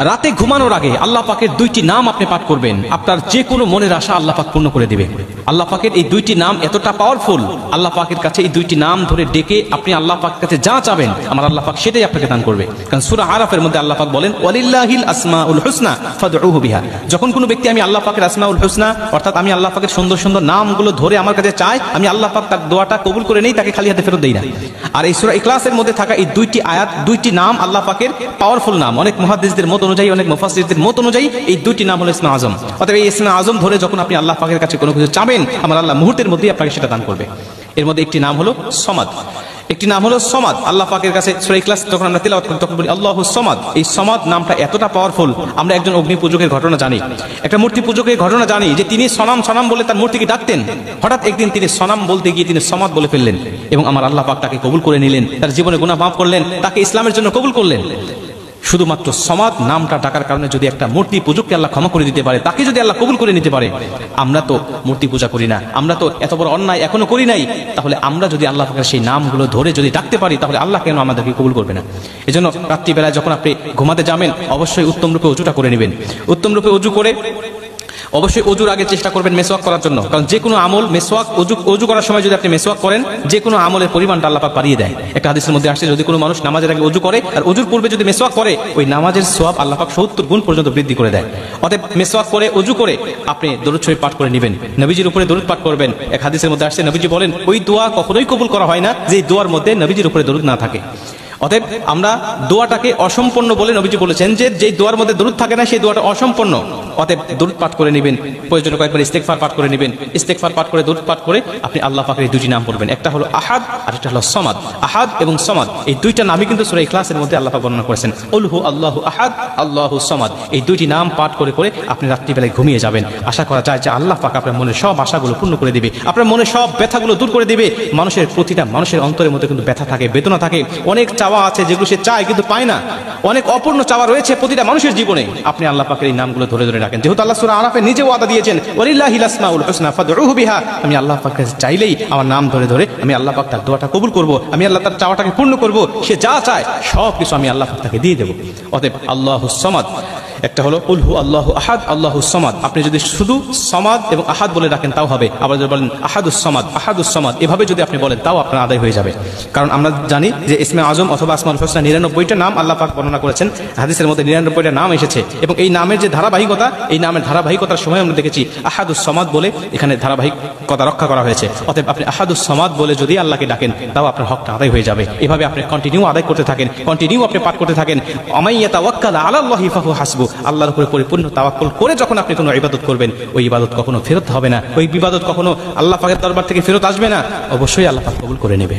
রাতে ঘুমানোর আগে আল্লাহ পাকের দুইটি নাম আপনি পাঠ করবেন, আপনার যে কোনো মনের আশা আল্লাহ পাক পূর্ণ করে দিবে। আল্লাহ পাকের এই দুইটি নাম এতটা পাওয়ারফুল, আল্লাহ পাকের কাছে এই দুইটি নাম ধরে ডেকে আপনি আল্লাহ পাকের কাছে যা চাবেন আমার আল্লাহ পাক সেটাই আপনাকে দান করবে। কারণ সূরা আরাফের মধ্যে আল্লাহ পাক বলেন ওয়ালিল্লাহিল আসমাউল হুসনা ফাদউহু বিহা। যখন কোনো ব্যক্তি আমি আল্লাহ পাকের আসমাউল হুসনা অর্থাৎ আমি আল্লাহ পাকের সুন্দর সুন্দর নামগুলো ধরে আমার কাছে চায়, আমি আল্লাহ পাক তার দোয়াটা কবুল করে নেই, তাকে খালি হাতে ফেরত দেই না। আর এই সূরা ইখলাসের মধ্যে থাকা এই দুইটি আয়াত, দুইটি নাম আল্লাহ পাকের পাওয়ারফুল নাম। অনেক মুহাদ্দিসদের মত অনুযায়ী, অনেক মুফাসসিরদের মত অনুযায়ী এই দুইটি নাম হলো ইসমে আজম। অতএব এই ইসমে আজম ধরে যখন আপনি আল্লাহ পাকের কাছে কোনো কিছু চাবেন আমার আল্লাহ মুহূর্তের মধ্যেই আপনাকে সেটা দান করবে। এর মধ্যে একটি নাম হলো সমাদ, একটি নাম হলো সমাদ। আল্লাহ পাকের কাছে সূরা ইখলাস যখন আমরা তেলাওয়াত করি তখন বলি আল্লাহুস সমাদ। এই সমাদ নামটা এতটা পাওয়ারফুল, আমরা একজন অগ্নি পূজকের ঘটনা জানি, একটা মূর্তি পূজকের ঘটনা জানি যে তিনি সনাম সনাম বলে তার মূর্তিকে ডাকতেন। হঠাৎ একদিন তিনি সনাম বলতে গিয়ে তিনি সমাদ বলে ফেললেন এবং আমার আল্লাহ পাক তাকে কবুল করে নিলেন, তার জীবনে গুনাহ মাফ করলেন, তাকে ইসলামের জন্য কবুল করলেন। শুধুমাত্র সমাদ নামটা ডাকার কারণে যদি একটা মূর্তি পূজককে আল্লাহ ক্ষমা করে দিতে পারে, তাকে যদি আল্লাহ কবুল করে নিতে পারে, আমরা তো মূর্তি পূজা করি না, আমরা তো এত বড় অন্যায় এখনো করি নাই, তাহলে আমরা যদি আল্লাহ পাকের সেই নামগুলো ধরে যদি ডাকতে পারি তাহলে আল্লাহ কেন আমাদেরকে কবুল করবে না? এজন্য রাত্রিবেলায় যখন আপনি ঘুমাতে যাবেন অবশ্যই উত্তম রূপে অজুটা করে নেবেন। উত্তম রূপে অজু করে অবশ্যই অজুর আগে চেষ্টা করবেন মেসওয়াক করার জন্য, কারণ যে কোনো আমল মেসওয়াক অজু করার সময় যদি আপনি মেসওয়াক করেন যে কোনো আমলের পরিমাণটা আল্লাহ পাক বাড়িয়ে দেয়। একটা হাদিসের মধ্যে আসছে যদি কোনো মানুষ নামাজের আগে অজু করে আর অজুর পূর্বে যদি মেসওয়াক করে ওই নামাজের সওয়াব আল্লাহ পাক 70 গুণ পর্যন্ত বৃদ্ধি করে দেয়। অতএব মেসওয়াক করে অজু করে আপনি দরুদ শরীফ পাঠ করে নেবেন, নবীজির উপরে দরুদ পাঠ করবেন। এক হাদিসের মধ্যে আসছে নবীজি বলেন ওই দোয়া কখনোই কবুল করা হয় না যে দোয়ার মধ্যে নবীজির উপরে দরুদ না থাকে। অতএব আমরা দোয়াটাকে অসম্পূর্ণ বলে নবীজি বলেছেন যে যেই দোয়ার মধ্যে দরুদ থাকে না সেই দোয়াটা অসম্পূর্ণ। অতএব দরুদ পাঠ করে নেবেন, প্রয়োজনে কয়েকবার ইস্তেগফার পাঠ করে নেবেন, ইস্তেগফার পাঠ করে দরুদ পাঠ করে আপনি আল্লাহ পাকের এই দুটি নাম পড়বেন, একটা হলো আহাদ আর একটা হলো সমাদ। আহাদ এবং সমাদ এই দুইটা নামই কিন্তু সূরা ইখলাসের মধ্যে আল্লাহ পাক বর্ণনা করেছেন কুল হু আল্লাহু আহাদ আল্লাহু সমাদ। এই দুইটি নাম পাঠ করে করে আপনি রাত্রিবেলায় ঘুমিয়ে যাবেন। আশা করা যায় যে আল্লাহ পাক আপনার মনের সব আশাগুলো পূর্ণ করে দিবে, আপনার মনের সব ব্যথাগুলো দূর করে দিবে। মানুষের প্রতিটা মানুষের অন্তরের মধ্যে কিন্তু ব্যথা থাকে, বেদনা থাকে, অনেক চাওয়া আছে যেগুলো সে চায় কিন্তু পায় না, অনেক অপূর্ণ চাওয়া রয়েছে প্রতিটা মানুষের জীবনে। আপনি আল্লাহ পাকের এই নামগুলো ধরে ধরে রাখেন, যেহেতু আল্লাহ সূরা আরাফে নিজে ওয়াদা দিয়েছেন ওয়ালিল্লাহিল আসমাউল হুসনা ফাদউহু বিহা। আমি আল্লাহ পাকের কাছে চাইলেই আমার নাম ধরে ধরে আমি আল্লাহ পাক তার দোয়াটা কবুল করব, আমি আল্লাহ তার চাওয়াটাকে পূর্ণ করব, সে যা চায় সব কিছু আমি আল্লাহ পাক তাকে দিয়ে দেব। অতএব আল্লাহুস সামাদ একটা হলো কুল হু আল্লাহু আহাদ আল্লাহুস সামাদ। আপনি যদি শুধু সামাদ এবং আহাদ বলে রাখেন তাও হবে, আবার যদি বলেন আহাদুস সামাদ আহাদুস সামাদ এভাবে যদি আপনি বলেন তাও আপনার আদায় হয়ে যাবে। কারণ আমরা জানি যে ইসমে আজম অথবা আসমাউল হুসনা 99টা নাম আল্লাহ পাক বর্ণনা করেছেন, হাদিসের মধ্যে 99টা নাম এসেছে এবং এই নামের যে ধারাবাহিকতা, এই নামের ধারাবাহিকতার সময় আমরা দেখেছি আহাদুস সামাদ বলে এখানে ধারাবাহিকতা রক্ষা করা হয়েছে। অতএব আপনি আহাদুস সামাদ বলে যদি আল্লাহকে ডাকেন তাও আপনার হকটা আদায় হয়ে যাবে। এভাবে আপনি কন্টিনিউ আদায় করতে থাকেন, কন্টিনিউ আপনি পাঠ করতে থাকেন। আমাইয়া তাওয়াক্কাল আলাল্লাহি ফাহু হাসবু। আল্লাহর উপরে পরিপূর্ণ তাওয়াক্কুল করে যখন আপনি কোনো ইবাদত করবেন ওই ইবাদত কখনো ফেরত হবে না, ওই ইবাদত কখনো আল্লাহ পাকের দরবার থেকে ফেরত আসবে না, অবশ্যই আল্লাহ পাক কবুল করে নেবে।